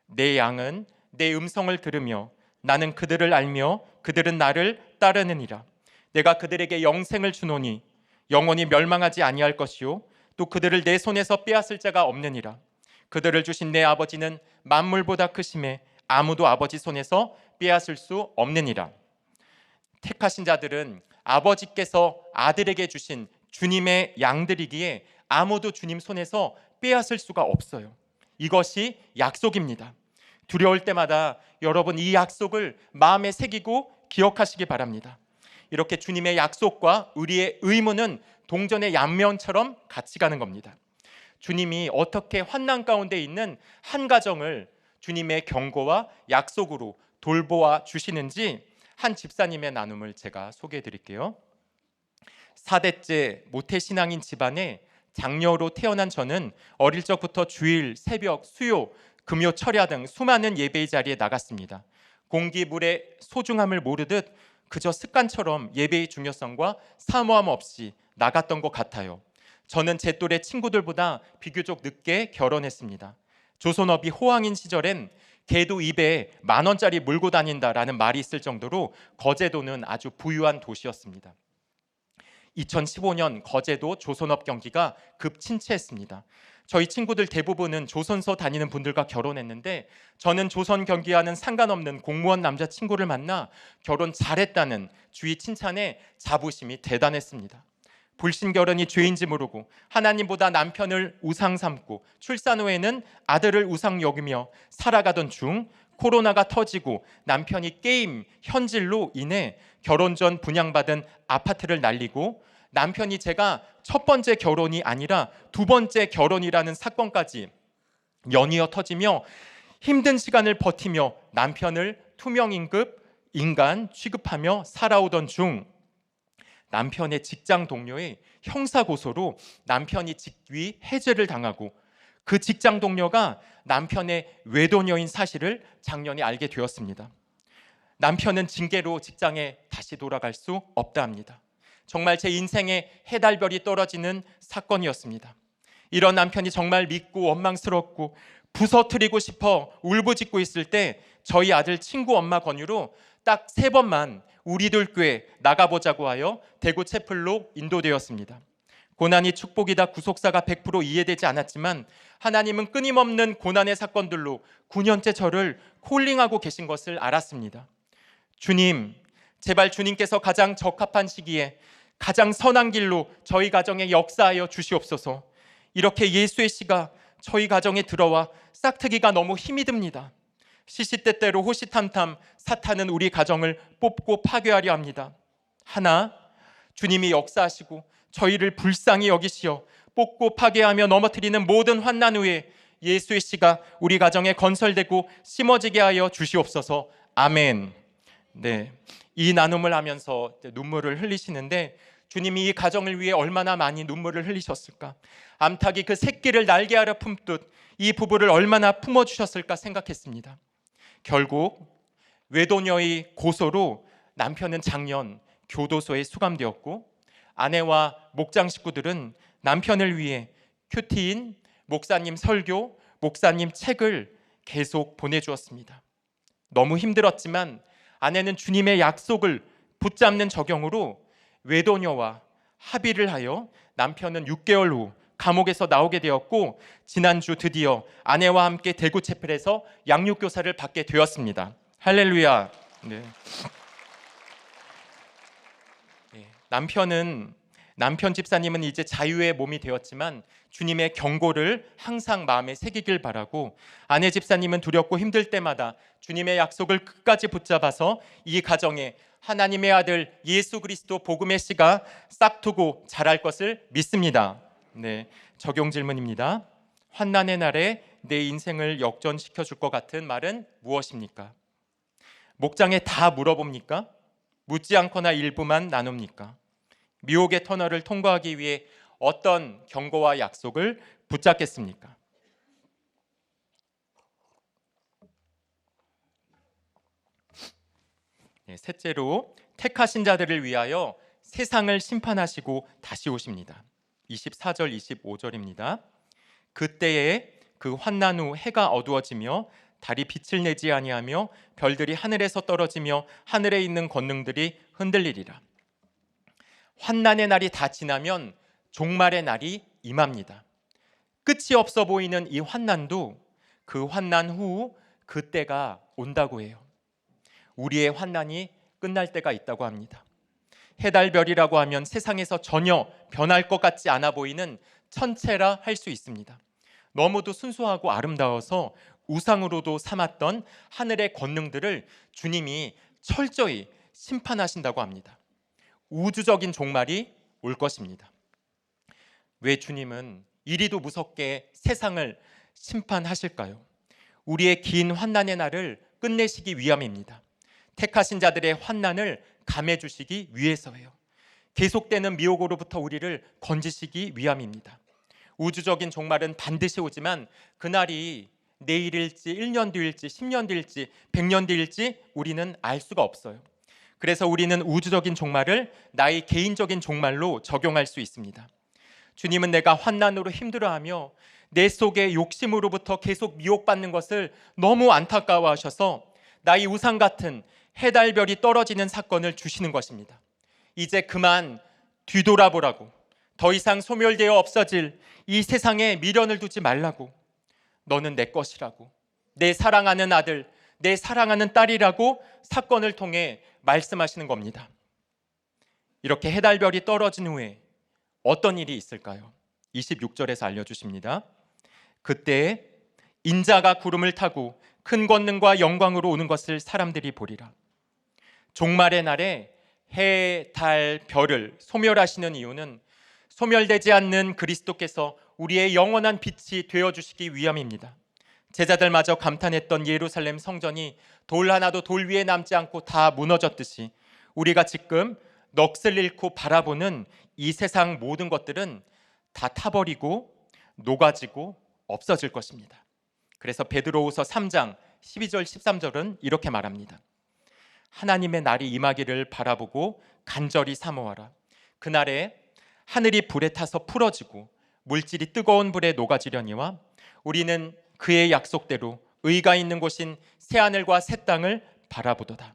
내 양은 내 음성을 들으며 나는 그들을 알며 그들은 나를 따르느니라. 내가 그들에게 영생을 주노니 영원히 멸망하지 아니할 것이요 또 그들을 내 손에서 빼앗을 자가 없느니라. 그들을 주신 내 아버지는 만물보다 크심에 아무도 아버지 손에서 빼앗을 수 없느니라. 택하신 자들은 아버지께서 아들에게 주신 주님의 양들이기에 아무도 주님 손에서 빼앗을 수가 없어요. 이것이 약속입니다. 두려울 때마다 여러분 이 약속을 마음에 새기고 기억하시기 바랍니다. 이렇게 주님의 약속과 우리의 의무는 동전의 양면처럼 같이 가는 겁니다. 주님이 어떻게 환난 가운데 있는 한 가정을 주님의 경고와 약속으로 돌보아 주시는지 한 집사님의 나눔을 제가 소개해 드릴게요. 4대째 모태신앙인 집안에 장녀로 태어난 저는 어릴 적부터 주일, 새벽, 수요, 금요, 철야 등 수많은 예배의 자리에 나갔습니다. 공기, 물의 소중함을 모르듯 그저 습관처럼 예배의 중요성과 사모함 없이 나갔던 것 같아요. 저는 제 또래 친구들보다 비교적 늦게 결혼했습니다. 조선업이 호황인 시절엔 개도 입에 10,000원짜리 물고 다닌다라는 말이 있을 정도로 거제도는 아주 부유한 도시였습니다. 2015년 거제도 조선업 경기가 급침체했습니다. 저희 친구들 대부분은 조선소 다니는 분들과 결혼했는데 저는 조선 경기와는 상관없는 공무원 남자친구를 만나 결혼 잘했다는 주위 칭찬에 자부심이 대단했습니다. 불신결혼이 죄인지 모르고 하나님보다 남편을 우상 삼고 출산 후에는 아들을 우상 여기며 살아가던 중 코로나가 터지고 남편이 게임 현질로 인해 결혼 전 분양받은 아파트를 날리고 남편이 제가 첫 번째 결혼이 아니라 두 번째 결혼이라는 사건까지 연이어 터지며 힘든 시간을 버티며 남편을 투명인급 인간 취급하며 살아오던 중 남편의 직장 동료의 형사고소로 남편이 직위 해제를 당하고 그 직장 동료가 남편의 외도녀인 사실을 작년에 알게 되었습니다. 남편은 징계로 직장에 다시 돌아갈 수 없다 합니다. 정말 제 인생의 해달별이 떨어지는 사건이었습니다. 이런 남편이 정말 믿고 원망스럽고 부서뜨리고 싶어 울부짖고 있을 때 저희 아들 친구 엄마 권유로 딱 3번만 우리들 교회 나가보자고 하여 대구 채플로 인도되었습니다. 고난이 축복이다 구속사가 100% 이해되지 않았지만 하나님은 끊임없는 고난의 사건들로 9년째 저를 콜링하고 계신 것을 알았습니다. 주님, 제발 주님께서 가장 적합한 시기에 가장 선한 길로 저희 가정에 역사하여 주시옵소서. 이렇게 예수의 씨가 저희 가정에 들어와 싹트기가 너무 힘이 듭니다. 시시때때로 호시탐탐 사탄은 우리 가정을 뽑고 파괴하려 합니다. 하나, 주님이 역사하시고 저희를 불쌍히 여기시어 뽑고 파괴하며 넘어뜨리는 모든 환난 후에 예수의 씨가 우리 가정에 건설되고 심어지게 하여 주시옵소서. 아멘. 네, 이 나눔을 하면서 눈물을 흘리시는데 주님이 이 가정을 위해 얼마나 많이 눈물을 흘리셨을까. 암탉이 그 새끼를 날개 아래 품듯 이 부부를 얼마나 품어주셨을까 생각했습니다. 결국 외도녀의 고소로 남편은 작년 교도소에 수감되었고 아내와 목장 식구들은 남편을 위해 큐티인, 목사님 설교, 목사님 책을 계속 보내주었습니다. 너무 힘들었지만 아내는 주님의 약속을 붙잡는 적용으로 외도녀와 합의를 하여 남편은 6개월 후 감옥에서 나오게 되었고 지난주 드디어 아내와 함께 대구 채플에서 양육교사를 받게 되었습니다. 할렐루야. 네. 남편 집사님은 이제 자유의 몸이 되었지만 주님의 경고를 항상 마음에 새기길 바라고 아내 집사님은 두렵고 힘들 때마다 주님의 약속을 끝까지 붙잡아서 이 가정에 하나님의 아들 예수 그리스도 복음의 씨가 싹트고 자랄 것을 믿습니다. 네, 적용 질문입니다. 환난의 날에 내 인생을 역전시켜 줄 것 같은 말은 무엇입니까? 목장에 다 물어봅니까? 묻지 않거나 일부만 나눕니까? 미혹의 터널을 통과하기 위해 어떤 경고와 약속을 붙잡겠습니까? 네, 셋째로 택하신 자들을 위하여 세상을 심판하시고 다시 오십니다. 24절 25절입니다. 그때에 그 환난 후 해가 어두워지며 달이 빛을 내지 아니하며 별들이 하늘에서 떨어지며 하늘에 있는 권능들이 흔들리리라. 환난의 날이 다 지나면 종말의 날이 임합니다. 끝이 없어 보이는 이 환난도 그 환난 후 그때가 온다고 해요. 우리의 환난이 끝날 때가 있다고 합니다. 해달별이라고 하면 세상에서 전혀 변할 것 같지 않아 보이는 천체라 할 수 있습니다. 너무도 순수하고 아름다워서 우상으로도 삼았던 하늘의 권능들을 주님이 철저히 심판하신다고 합니다. 우주적인 종말이 올 것입니다. 왜 주님은 이리도 무섭게 세상을 심판하실까요? 우리의 긴 환난의 날을 끝내시기 위함입니다. 택하신 자들의 환난을 감해 주시기 위해서예요. 계속되는 미혹으로부터 우리를 건지시기 위함입니다. 우주적인 종말은 반드시 오지만 그날이 내일일지 1년 뒤일지 10년 뒤일지 100년 뒤일지 우리는 알 수가 없어요. 그래서 우리는 우주적인 종말을 나의 개인적인 종말로 적용할 수 있습니다. 주님은 내가 환난으로 힘들어하며 내 속의 욕심으로부터 계속 미혹받는 것을 너무 안타까워하셔서 나의 우상 같은 해달별이 떨어지는 사건을 주시는 것입니다. 이제 그만 뒤돌아보라고, 더 이상 소멸되어 없어질 이 세상에 미련을 두지 말라고, 너는 내 것이라고, 내 사랑하는 아들, 내 사랑하는 딸이라고 사건을 통해 말씀하시는 겁니다. 이렇게 해달별이 떨어진 후에 어떤 일이 있을까요? 26절에서 알려주십니다. 그때 인자가 구름을 타고 큰 권능과 영광으로 오는 것을 사람들이 보리라. 종말의 날에 해, 달, 별을 소멸하시는 이유는 소멸되지 않는 그리스도께서 우리의 영원한 빛이 되어주시기 위함입니다. 제자들마저 감탄했던 예루살렘 성전이 돌 하나도 돌 위에 남지 않고 다 무너졌듯이 우리가 지금 넋을 잃고 바라보는 이 세상 모든 것들은 다 타버리고 녹아지고 없어질 것입니다. 그래서 베드로후서 3장 12절 13절은 이렇게 말합니다. 하나님의 날이 임하기를 바라보고 간절히 사모하라. 그날에 하늘이 불에 타서 풀어지고 물질이 뜨거운 불에 녹아지려니와 우리는 그의 약속대로 의가 있는 곳인 새하늘과 새 땅을 바라보도다.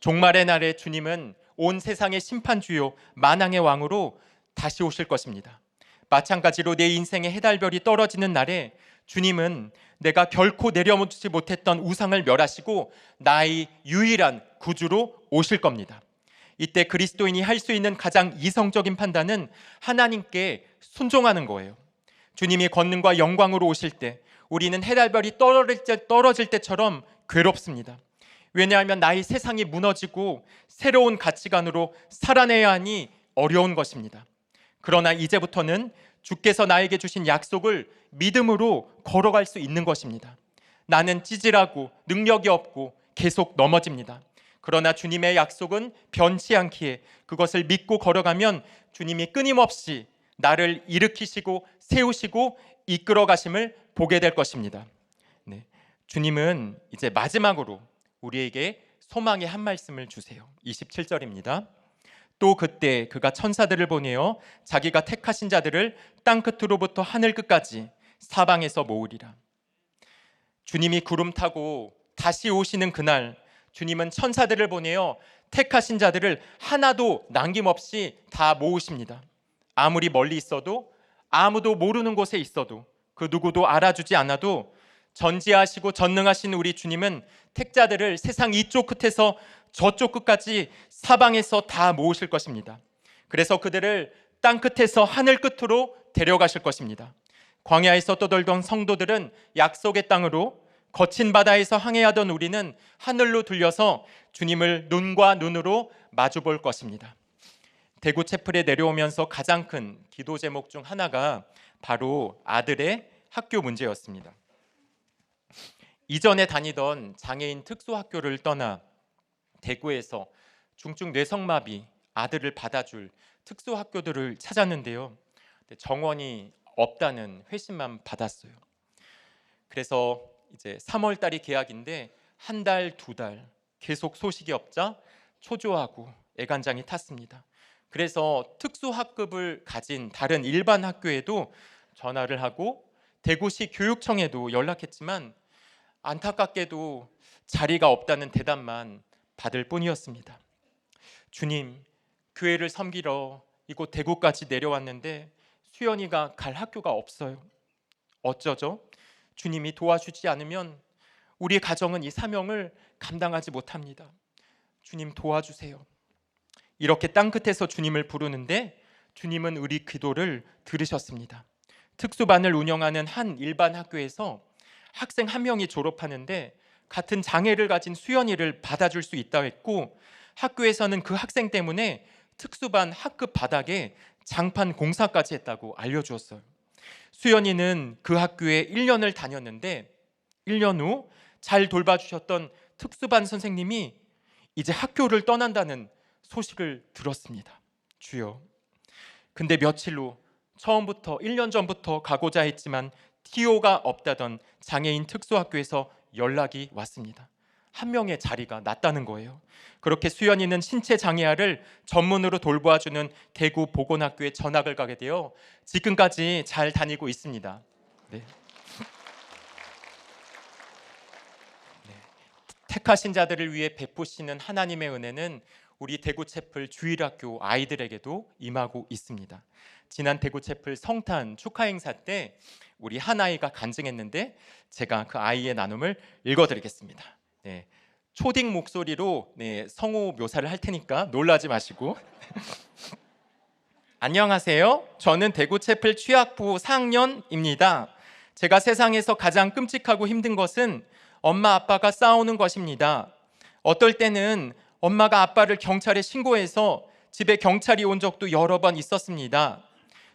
종말의 날에 주님은 온 세상의 심판주요 만왕의 왕으로 다시 오실 것입니다. 마찬가지로 내 인생의 해달별이 떨어지는 날에 주님은 내가 결코 내려놓지 못했던 우상을 멸하시고 나의 유일한 구주로 오실 겁니다. 이때 그리스도인이 할 수 있는 가장 이성적인 판단은 하나님께 순종하는 거예요. 주님이 권능과 영광으로 오실 때 우리는 해달별이 떨어질 때처럼 괴롭습니다. 왜냐하면 나의 세상이 무너지고 새로운 가치관으로 살아내야 하니 어려운 것입니다. 그러나 이제부터는 주께서 나에게 주신 약속을 믿음으로 걸어갈 수 있는 것입니다. 나는 찌질하고 능력이 없고 계속 넘어집니다. 그러나 주님의 약속은 변치 않기에 그것을 믿고 걸어가면 주님이 끊임없이 나를 일으키시고 세우시고 이끌어 가심을 보게 될 것입니다. 네. 주님은 이제 마지막으로 우리에게 소망의 한 말씀을 주세요. 27절입니다. 또 그때 그가 천사들을 보내어 자기가 택하신 자들을 땅 끝으로부터 하늘 끝까지 사방에서 모으리라. 주님이 구름 타고 다시 오시는 그날 주님은 천사들을 보내어 택하신 자들을 하나도 남김없이 다 모으십니다. 아무리 멀리 있어도 아무도 모르는 곳에 있어도 그 누구도 알아주지 않아도 전지하시고 전능하신 우리 주님은 택자들을 세상 이쪽 끝에서 저쪽 끝까지 사방에서 다 모으실 것입니다. 그래서 그들을 땅 끝에서 하늘 끝으로 데려가실 것입니다. 광야에서 떠돌던 성도들은 약속의 땅으로, 거친 바다에서 항해하던 우리는 하늘로 들려서 주님을 눈과 눈으로 마주 볼 것입니다. 대구 채플에 내려오면서 가장 큰 기도 제목 중 하나가 바로 아들의 학교 문제였습니다. 이전에 다니던 장애인 특수학교를 떠나 대구에서 중증 뇌성마비 아들을 받아줄 특수학교들을 찾았는데요. 정원이 없다는 회신만 받았어요. 그래서 이제 3월 달이 계약인데 한 달, 두 달 계속 소식이 없자 초조하고 애간장이 탔습니다. 그래서 특수학급을 가진 다른 일반 학교에도 전화를 하고 대구시 교육청에도 연락했지만 안타깝게도 자리가 없다는 대답만 받을 뿐이었습니다. 주님, 교회를 섬기러 이곳 대구까지 내려왔는데 수연이가 갈 학교가 없어요. 어쩌죠? 주님이 도와주지 않으면 우리 가정은 이 사명을 감당하지 못합니다. 주님 도와주세요. 이렇게 땅끝에서 주님을 부르는데 주님은 우리 기도를 들으셨습니다. 특수반을 운영하는 한 일반 학교에서 학생 한 명이 졸업하는데 같은 장애를 가진 수연이를 받아줄 수 있다고 했고, 학교에서는 그 학생 때문에 특수반 학급 바닥에 장판 공사까지 했다고 알려주었어요. 수연이는 그 학교에 1년을 다녔는데 1년 후 잘 돌봐주셨던 특수반 선생님이 이제 학교를 떠난다는 소식을 들었습니다. 주여. 근데 며칠 후 처음부터 1년 전부터 가고자 했지만 TO가 없다던 장애인 특수학교에서 연락이 왔습니다. 한 명의 자리가 났다는 거예요. 그렇게 수연이는 신체 장애아를 전문으로 돌보아주는 대구 보건학교에 전학을 가게 되어 지금까지 잘 다니고 있습니다. 네. 택하신 자들을 위해 베푸시는 하나님의 은혜는 우리 대구채플 주일학교 아이들에게도 임하고 있습니다. 지난 대구채플 성탄 축하 행사 때 우리 한 아이가 간증했는데 제가 그 아이의 나눔을 읽어드리겠습니다. 네, 초딩 목소리로 성우 묘사를 할 테니까 놀라지 마시고. 안녕하세요. 저는 대구채플 취학부 4학년입니다. 제가 세상에서 가장 끔찍하고 힘든 것은 엄마 아빠가 싸우는 것입니다. 어떨 때는 엄마가 아빠를 경찰에 신고해서 집에 경찰이 온 적도 여러 번 있었습니다.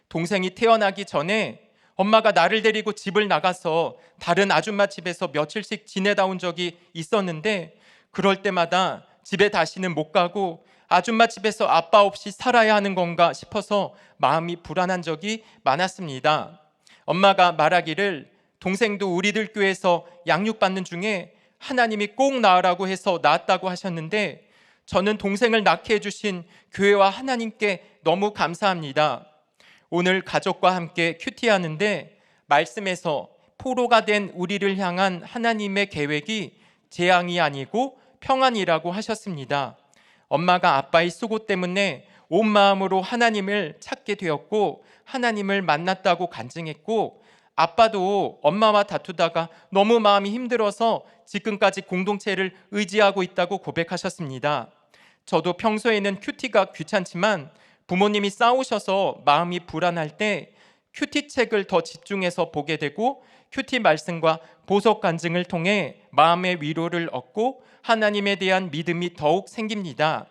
동생이 태어나기 전에 엄마가 나를 데리고 집을 나가서 다른 아줌마 집에서 며칠씩 지내다 온 적이 있었는데 그럴 때마다 집에 다시는 못 가고 아줌마 집에서 아빠 없이 살아야 하는 건가 싶어서 마음이 불안한 적이 많았습니다. 엄마가 말하기를 동생도 우리들 교회에서 양육받는 중에 하나님이 꼭 낳으라고 해서 낳았다고 하셨는데 저는 동생을 낳게 해주신 교회와 하나님께 너무 감사합니다. 오늘 가족과 함께 큐티하는데 말씀에서 포로가 된 우리를 향한 하나님의 계획이 재앙이 아니고 평안이라고 하셨습니다. 엄마가 아빠의 수고 때문에 온 마음으로 하나님을 찾게 되었고 하나님을 만났다고 간증했고, 아빠도 엄마와 다투다가 너무 마음이 힘들어서 지금까지 공동체를 의지하고 있다고 고백하셨습니다. 저도 평소에는 큐티가 귀찮지만 부모님이 싸우셔서 마음이 불안할 때 큐티 책을 더 집중해서 보게 되고 큐티 말씀과 보석 간증을 통해 마음의 위로를 얻고 하나님에 대한 믿음이 더욱 생깁니다.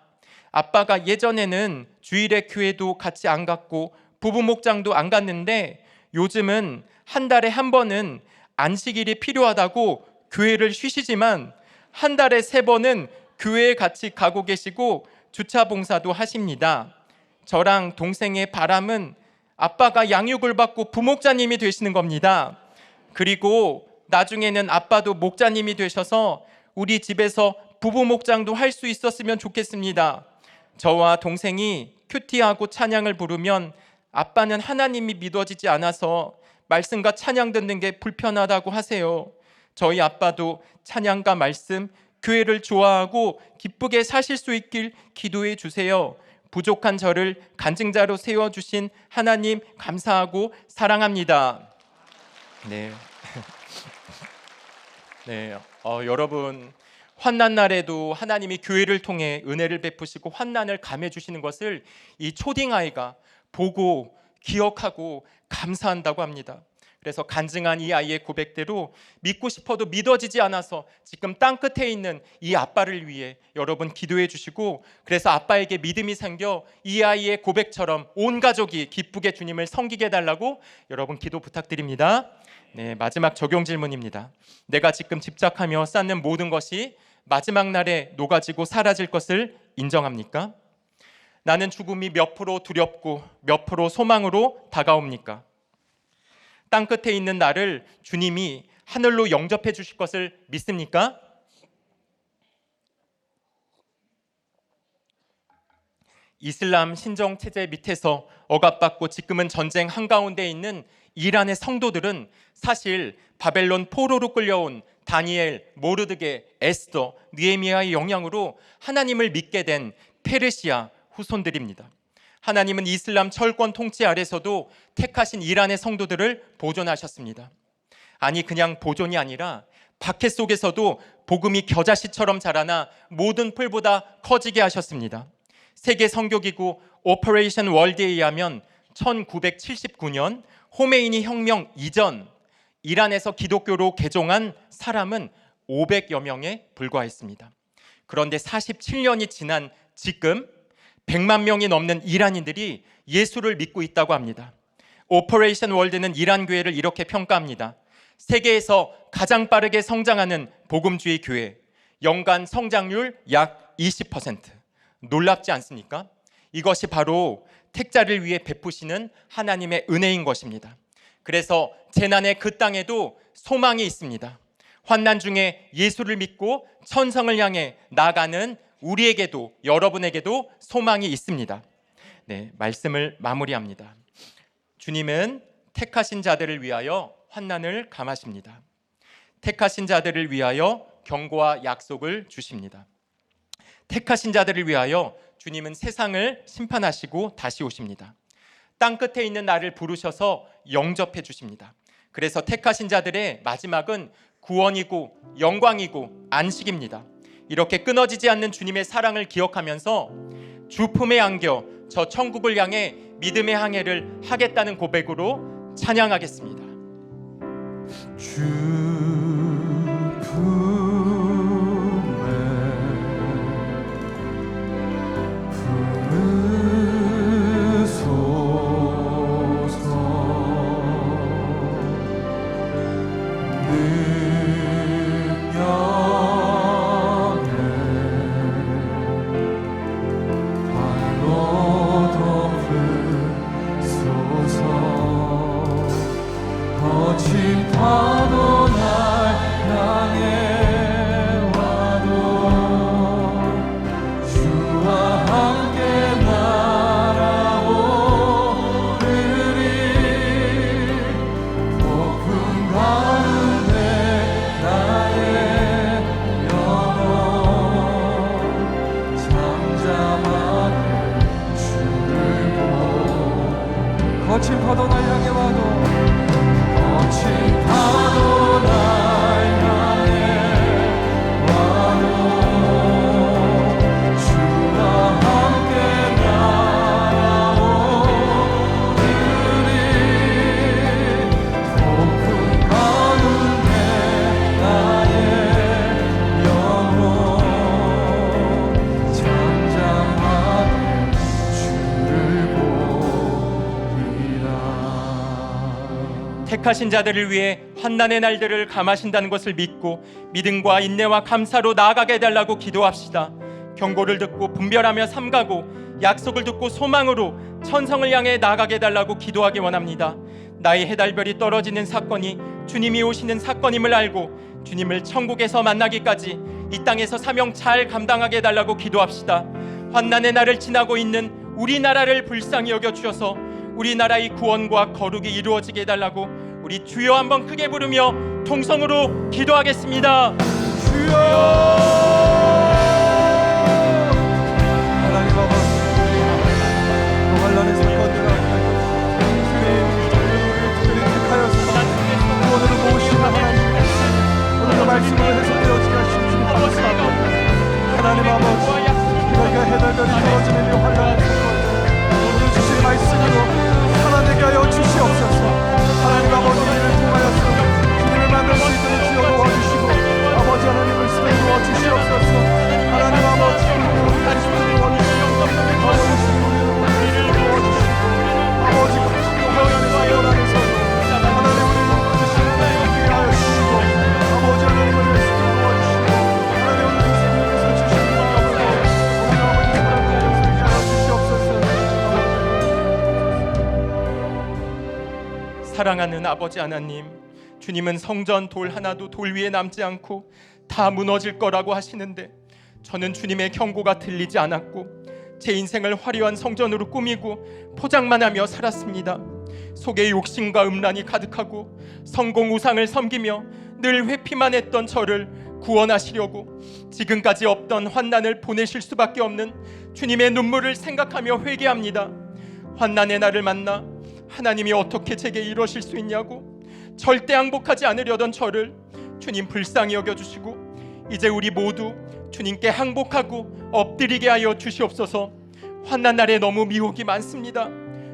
아빠가 예전에는 주일에 교회도 같이 안 갔고 부부 목장도 안 갔는데 요즘은 한 달에 한 번은 안식일이 필요하다고 교회를 쉬시지만 한 달에 3번은 교회에 같이 가고 계시고 주차 봉사도 하십니다. 저랑 동생의 바람은 아빠가 양육을 받고 부목자님이 되시는 겁니다. 그리고 나중에는 아빠도 목자님이 되셔서 우리 집에서 부부 목장도 할 수 있었으면 좋겠습니다. 저와 동생이 큐티하고 찬양을 부르면 아빠는 하나님이 믿어지지 않아서 말씀과 찬양 듣는 게 불편하다고 하세요. 저희 아빠도 찬양과 말씀, 교회를 좋아하고 기쁘게 사실 수 있길 기도해 주세요. 부족한 저를 간증자로 세워주신 하나님 감사하고 사랑합니다. 네. 네. 여러분, 환난 날에도 하나님이 교회를 통해 은혜를 베푸시고 환난을 감해 주시는 것을 이 초딩 아이가 보고 기억하고 감사한다고 합니다. 그래서 간증한 이 아이의 고백대로 믿고 싶어도 믿어지지 않아서 지금 땅끝에 있는 이 아빠를 위해 여러분 기도해 주시고, 그래서 아빠에게 믿음이 생겨 이 아이의 고백처럼 온 가족이 기쁘게 주님을 섬기게 해달라고 여러분 기도 부탁드립니다. 네, 마지막 적용 질문입니다. 내가 지금 집착하며 쌓는 모든 것이 마지막 날에 녹아지고 사라질 것을 인정합니까? 나는 죽음이 몇 프로 두렵고 몇 프로 소망으로 다가옵니까? 땅끝에 있는 나를 주님이 하늘로 영접해 주실 것을 믿습니까? 이슬람 신정 체제 밑에서 억압받고 지금은 전쟁 한가운데 있는 이란의 성도들은 사실 바벨론 포로로 끌려온 다니엘, 모르드게, 에스더, 느헤미야의 영향으로 하나님을 믿게 된 페르시아 후손들입니다. 하나님은 이슬람 철권 통치 아래서도 택하신 이란의 성도들을 보존하셨습니다. 아니, 그냥 보존이 아니라 박해 속에서도 복음이 겨자씨처럼 자라나 모든 풀보다 커지게 하셨습니다. 세계 선교기구 오퍼레이션 월드에 의하면 1979년 호메이니 혁명 이전 이란에서 기독교로 개종한 사람은 500여 명에 불과했습니다. 그런데 47년이 지난 지금 100만 명이 넘는 이란인들이 예수를 믿고 있다고 합니다. 오퍼레이션 월드는 이란 교회를 이렇게 평가합니다. 세계에서 가장 빠르게 성장하는 복음주의 교회, 연간 성장률 약 20%. 놀랍지 않습니까? 이것이 바로 택자를 위해 베푸시는 하나님의 은혜인 것입니다. 그래서 재난의 그 땅에도 소망이 있습니다. 환난 중에 예수를 믿고 천성을 향해 나가는 우리에게도, 여러분에게도 소망이 있습니다. 네, 말씀을 마무리합니다. 주님은 택하신 자들을 위하여 환난을 감하십니다. 택하신 자들을 위하여 경고와 약속을 주십니다. 택하신 자들을 위하여 주님은 세상을 심판하시고 다시 오십니다. 땅 끝에 있는 나를 부르셔서 영접해 주십니다. 그래서 택하신 자들의 마지막은 구원이고 영광이고 안식입니다. 이렇게 끊어지지 않는 주님의 사랑을 기억하면서 주 품에 안겨 저 천국을 향해 믿음의 항해를 하겠다는 고백으로 찬양하겠습니다. 주 품에 부르소서 능력에 발로 덮으소서 거친 파도 날 향해 와도 주와 함께 날아오르리 폭풍 가운데 나의 영혼 잠잠하게 주를 보리 거친 파도 날 향해 와도 거친 파도 날 향해 와도 주와 함께 날아오르리 폭풍 가운데 나의 영혼 잠잠하게 주를 보리라. 택하신 자들을 위해 환난의 날들을 감하신다는 것을 믿고 믿음과 인내와 감사로 나아가게 해달라고 기도합시다. 경고를 듣고 분별하며 삼가고 약속을 듣고 소망으로 천성을 향해 나아가게 해달라고 기도하기 원합니다. 나의 해달별이 떨어지는 사건이 주님이 오시는 사건임을 알고 주님을 천국에서 만나기까지 이 땅에서 사명 잘 감당하게 해달라고 기도합시다. 환난의 날을 지나고 있는 우리나라를 불쌍히 여겨주셔서 우리나라의 구원과 거룩이 이루어지게 해달라고 우리 주여 한번 크게 부르며 통성으로 기도하겠습니다. 주여 하나님 아버지 또 환난의 사건들을 주님 택하여서 구원으로 모으시는 하나님 오늘도 말씀을 해석되어지게 하신 주님 감사합니다. 하나님 아버지 저희가 해달별이 떨어지는 이 환난의 사건 오늘 주신 말씀으로 살아내게 하여 주시옵소서. 하나님 아버지를 통하여서 주님을 만날 수 있도록 주여 도와주시고 아버지 하나님을 쓰는 도와주시옵소서. 하나님 아버지 우리 말씀을 도와주시고 어려우신 우리를 도와주시고 아버지 하나님의 사연 안에서 하나님 우리를 부르시는 날이 되게 하여 주시고 아버지 하나님을 말씀을 도와주시고 하나님 오늘 주님께서 주신 응답으로 우리 아버지 하나님의 역사를 하여 주시옵소서. 사랑하는 아버지 하나님, 주님은 성전 돌 하나도 돌 위에 남지 않고 다 무너질 거라고 하시는데 저는 주님의 경고가 들리지 않았고 제 인생을 화려한 성전으로 꾸미고 포장만 하며 살았습니다. 속에 욕심과 음란이 가득하고 성공 우상을 섬기며 늘 회피만 했던 저를 구원하시려고 지금까지 없던 환난을 보내실 수밖에 없는 주님의 눈물을 생각하며 회개합니다. 환난의 날을 만나 하나님이 어떻게 제게 이러실 수 있냐고 절대 항복하지 않으려던 저를 주님 불쌍히 여겨주시고 이제 우리 모두 주님께 항복하고 엎드리게 하여 주시옵소서. 환난 날에 너무 미혹이 많습니다.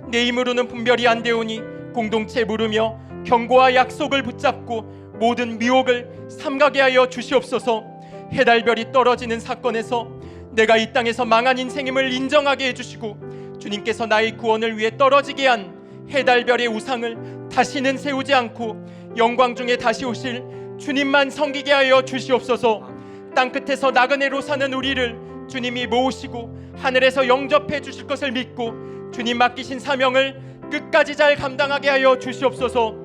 내 힘으로는 분별이 안 되오니 공동체 부르며 경고와 약속을 붙잡고 모든 미혹을 삼가게 하여 주시옵소서. 해달별이 떨어지는 사건에서 내가 이 땅에서 망한 인생임을 인정하게 해주시고 주님께서 나의 구원을 위해 떨어지게 한 해달별의 우상을 다시는 세우지 않고 영광 중에 다시 오실 주님만 섬기게 하여 주시옵소서. 땅끝에서 나그네로 사는 우리를 주님이 모으시고 하늘에서 영접해 주실 것을 믿고 주님 맡기신 사명을 끝까지 잘 감당하게 하여 주시옵소서.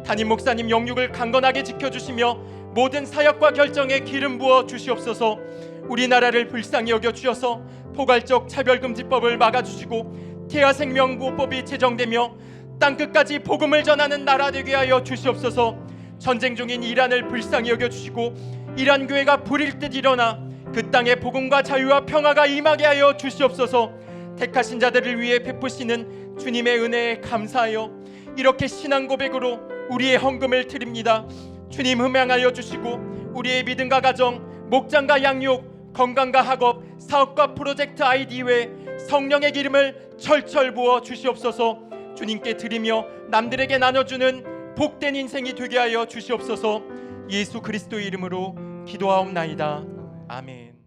담임 목사님 영육을 강건하게 지켜주시며 모든 사역과 결정에 기름 부어 주시옵소서. 우리나라를 불쌍히 여겨주셔서 포괄적 차별금지법을 막아주시고 태아생명보호법이 제정되며 땅끝까지 복음을 전하는 나라 되게 하여 주시옵소서. 전쟁 중인 이란을 불쌍히 여겨주시고 이란 교회가 불일 듯 일어나 그 땅에 복음과 자유와 평화가 임하게 하여 주시옵소서. 택하신 자들을 위해 베푸시는 주님의 은혜에 감사하여 이렇게 신앙 고백으로 우리의 헌금을 드립니다. 주님 흠양하여 주시고 우리의 믿음과 가정, 목장과 양육, 건강과 학업, 사업과 프로젝트 아이디 외에 성령의 기름을 철철 부어 주시옵소서. 주님께 드리며 남들에게 나눠주는 복된 인생이 되게 하여 주시옵소서. 예수 그리스도의 이름으로 기도하옵나이다. 아멘.